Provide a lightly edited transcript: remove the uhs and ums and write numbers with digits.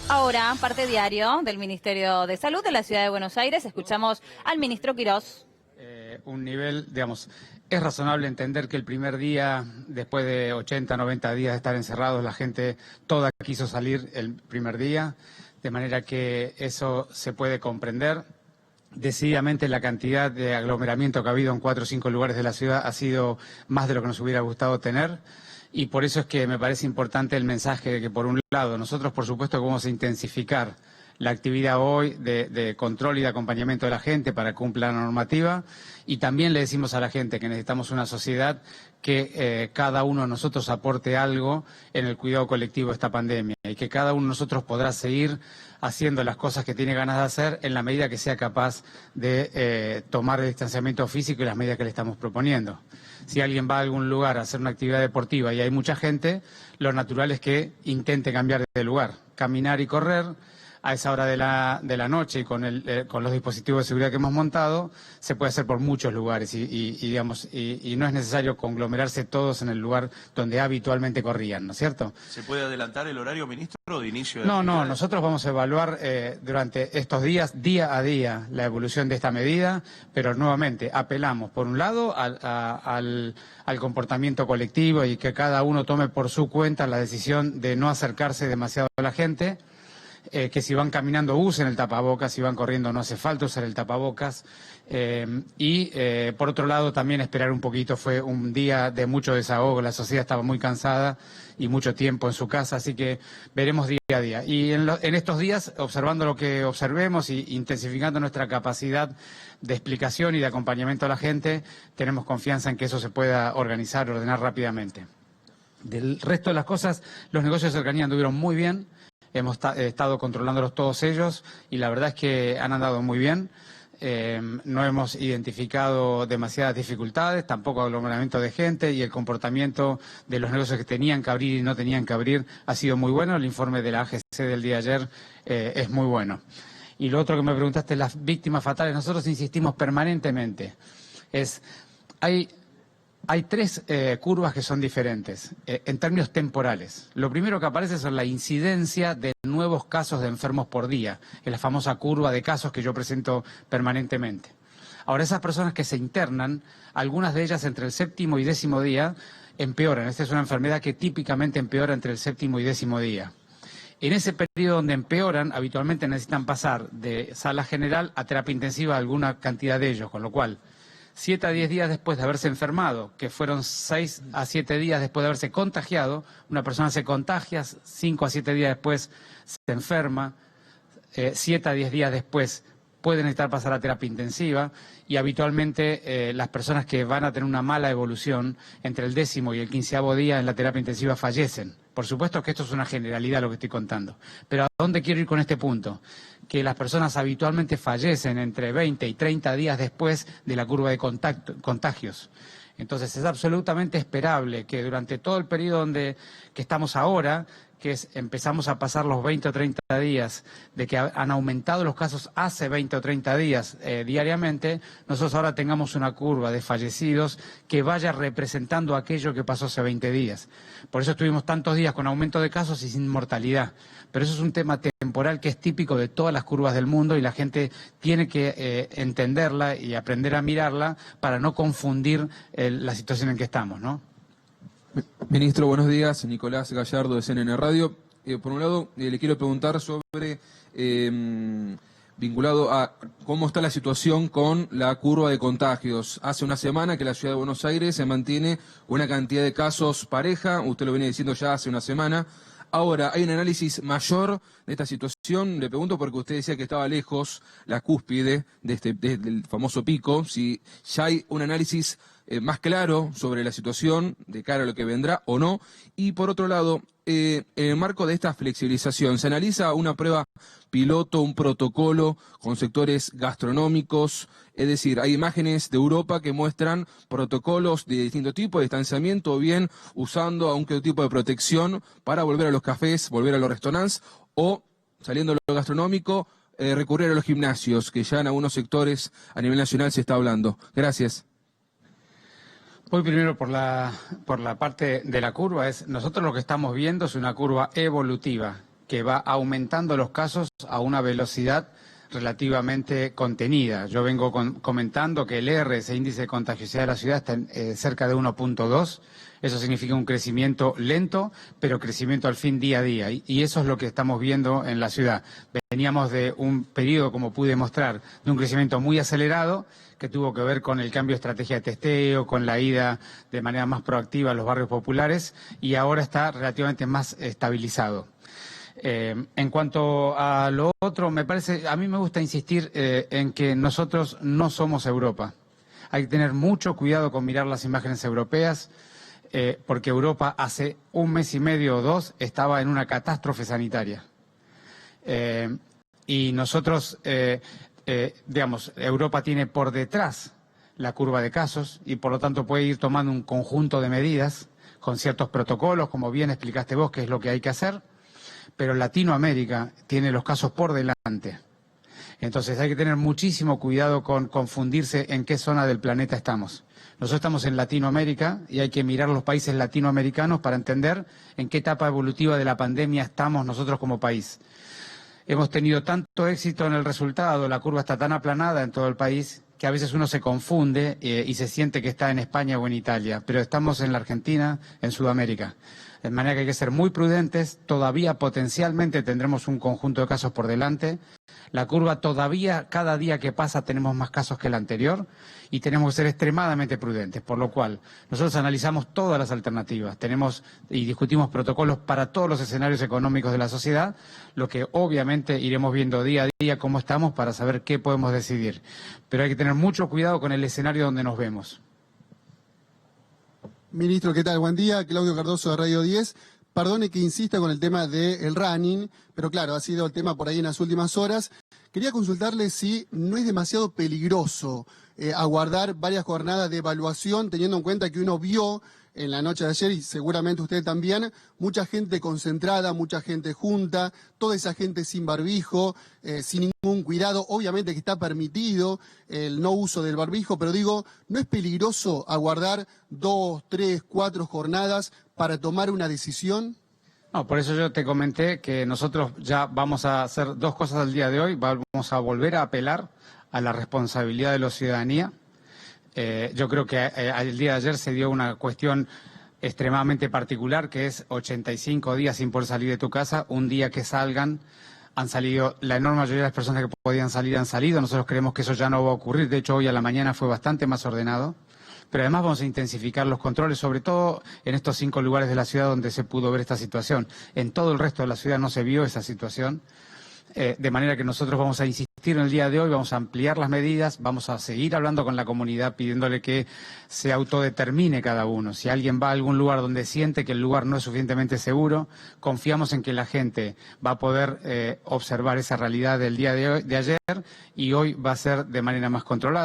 Ahora, parte diario del Ministerio de Salud de la Ciudad de Buenos Aires, escuchamos al ministro Quirós. Un nivel, digamos, es razonable entender que el primer día, después de 80, 90 días de estar encerrados, la gente toda quiso salir el primer día, de manera que eso se puede comprender. Decididamente la cantidad de aglomeramiento que ha habido en 4 o 5 lugares de la ciudad ha sido más de lo que nos hubiera gustado tener. Y por eso es que me parece importante el mensaje de que, por un lado, nosotros, por supuesto, que vamos a intensificar la actividad hoy de control y de acompañamiento de la gente para que cumpla la normativa, y también le decimos a la gente que necesitamos una sociedad que cada uno de nosotros aporte algo en el cuidado colectivo de esta pandemia y que cada uno de nosotros podrá seguir haciendo las cosas que tiene ganas de hacer en la medida que sea capaz de tomar el distanciamiento físico y las medidas que le estamos proponiendo. Si alguien va a algún lugar a hacer una actividad deportiva y hay mucha gente, lo natural es que intente cambiar de lugar, caminar y correr. A esa hora de la noche y con los dispositivos de seguridad que hemos montado, se puede hacer por muchos lugares y no es necesario conglomerarse todos en el lugar donde habitualmente corrían, ¿no es cierto? ¿Se puede adelantar el horario, ministro, de inicio de No, actividades? nosotros vamos a evaluar durante estos días, día a día, la evolución de esta medida, pero nuevamente apelamos, por un lado, al comportamiento colectivo y que cada uno tome por su cuenta la decisión de no acercarse demasiado a la gente. Que si van caminando usen el tapabocas, si van corriendo no hace falta usar el tapabocas. Por otro lado también esperar un poquito, fue un día de mucho desahogo, la sociedad estaba muy cansada y mucho tiempo en su casa, así que veremos día a día. Y en estos días, observando lo que observemos y intensificando nuestra capacidad de explicación y de acompañamiento a la gente, tenemos confianza en que eso se pueda organizar, ordenar rápidamente. Del resto de las cosas, los negocios de cercanía anduvieron muy bien. Hemos estado controlándolos todos ellos y la verdad es que han andado muy bien. No hemos identificado demasiadas dificultades, tampoco aglomeramiento de gente, y el comportamiento de los negocios que tenían que abrir y no tenían que abrir ha sido muy bueno. El informe de la AGC del día de ayer es muy bueno. Y lo otro que me preguntaste, las víctimas fatales, nosotros insistimos permanentemente. Hay tres curvas que son diferentes en términos temporales. Lo primero que aparece es la incidencia de nuevos casos de enfermos por día, es la famosa curva de casos que yo presento permanentemente. Ahora, esas personas que se internan, algunas de ellas entre el 7º y 10º día, empeoran. Esta es una enfermedad que típicamente empeora entre el 7º y 10º día. En ese periodo donde empeoran, habitualmente necesitan pasar de sala general a terapia intensiva alguna cantidad de ellos, con lo cual 7 a 10 días después de haberse enfermado, que fueron 6 a 7 días después de haberse contagiado, una persona se contagia, 5 a 7 días después se enferma, 7 a 10 días después pueden necesitar pasar a terapia intensiva y habitualmente las personas que van a tener una mala evolución entre el 10º y el 15º día en la terapia intensiva fallecen. Por supuesto que esto es una generalidad lo que estoy contando, pero ¿a dónde quiero ir con este punto? Que las personas habitualmente fallecen entre 20 y 30 días después de la curva de contagios. Entonces es absolutamente esperable que durante todo el periodo que estamos ahora, empezamos a pasar los 20 o 30 días de que han aumentado los casos hace 20 o 30 días diariamente, nosotros ahora tengamos una curva de fallecidos que vaya representando aquello que pasó hace 20 días. Por eso estuvimos tantos días con aumento de casos y sin mortalidad. Pero eso es un tema temporal que es típico de todas las curvas del mundo y la gente tiene que entenderla y aprender a mirarla para no confundir la situación en que estamos, ¿no? Ministro, buenos días. Nicolás Gallardo de CNN Radio. Por un lado, le quiero preguntar sobre, vinculado a cómo está la situación con la curva de contagios. Hace una semana que la Ciudad de Buenos Aires se mantiene una cantidad de casos pareja, usted lo viene diciendo ya hace una semana. Ahora, ¿hay un análisis mayor de esta situación? Le pregunto porque usted decía que estaba lejos la cúspide del famoso pico, si ya hay un análisis más claro sobre la situación de cara a lo que vendrá o no. Y por otro lado, en el marco de esta flexibilización, ¿se analiza una prueba piloto, un protocolo con sectores gastronómicos? Es decir, hay imágenes de Europa que muestran protocolos de distinto tipo de distanciamiento o bien usando algún tipo de protección para volver a los cafés, volver a los restaurantes o, saliendo de lo gastronómico, recurrir a los gimnasios, que ya en algunos sectores a nivel nacional se está hablando. Gracias. Voy primero por la parte de la curva. Nosotros lo que estamos viendo es una curva evolutiva que va aumentando los casos a una velocidad relativamente contenida. Yo vengo comentando que el R, ese índice de contagiosidad de la ciudad, está en cerca de 1.2. Eso significa un crecimiento lento, pero crecimiento al fin día a día. Y eso es lo que estamos viendo en la ciudad. Veníamos de un periodo, como pude mostrar, de un crecimiento muy acelerado, que tuvo que ver con el cambio de estrategia de testeo, con la ida de manera más proactiva a los barrios populares, y ahora está relativamente más estabilizado. En cuanto a lo otro, a mí me gusta insistir en que nosotros no somos Europa. Hay que tener mucho cuidado con mirar las imágenes europeas, porque Europa hace un mes y medio o 2 estaba en una catástrofe sanitaria. Y nosotros, digamos, Europa tiene por detrás la curva de casos y por lo tanto puede ir tomando un conjunto de medidas con ciertos protocolos, como bien explicaste vos, que es lo que hay que hacer. Pero Latinoamérica tiene los casos por delante. Entonces hay que tener muchísimo cuidado con confundirse en qué zona del planeta estamos. Nosotros estamos en Latinoamérica y hay que mirar los países latinoamericanos para entender en qué etapa evolutiva de la pandemia estamos nosotros como país. Hemos tenido tanto éxito en el resultado, la curva está tan aplanada en todo el país, que a veces uno se confunde y se siente que está en España o en Italia, pero estamos en la Argentina, en Sudamérica. De manera que hay que ser muy prudentes, todavía potencialmente tendremos un conjunto de casos por delante. La curva todavía, cada día que pasa tenemos más casos que el anterior y tenemos que ser extremadamente prudentes, por lo cual nosotros analizamos todas las alternativas, tenemos y discutimos protocolos para todos los escenarios económicos de la sociedad, lo que obviamente iremos viendo día a día cómo estamos para saber qué podemos decidir. Pero hay que tener mucho cuidado con el escenario donde nos vemos. Ministro, ¿qué tal? Buen día. Claudio Cardoso de Radio 10. Perdone que insista con el tema del running, pero claro, ha sido el tema por ahí en las últimas horas. Quería consultarle si no es demasiado peligroso aguardar varias jornadas de evaluación, teniendo en cuenta que uno vio en la noche de ayer, y seguramente usted también, mucha gente concentrada, mucha gente junta, toda esa gente sin barbijo, sin ningún cuidado. Obviamente que está permitido el no uso del barbijo, pero digo, ¿no es peligroso aguardar 2, 3, 4 jornadas para tomar una decisión? No, por eso yo te comenté que nosotros ya vamos a hacer 2 cosas al día de hoy. Vamos a volver a apelar a la responsabilidad de la ciudadanía. Yo creo que el día de ayer se dio una cuestión extremadamente particular, que es 85 días sin poder salir de tu casa. Un día que salgan, han salido, la enorme mayoría de las personas que podían salir han salido. Nosotros creemos que eso ya no va a ocurrir. De hecho, hoy a la mañana fue bastante más ordenado. Pero además vamos a intensificar los controles, sobre todo en estos 5 lugares de la ciudad donde se pudo ver esta situación. En todo el resto de la ciudad no se vio esa situación. De manera que nosotros vamos a insistir en el día de hoy, vamos a ampliar las medidas, vamos a seguir hablando con la comunidad pidiéndole que se autodetermine cada uno. Si alguien va a algún lugar donde siente que el lugar no es suficientemente seguro, confiamos en que la gente va a poder observar esa realidad del día de ayer y hoy va a ser de manera más controlada.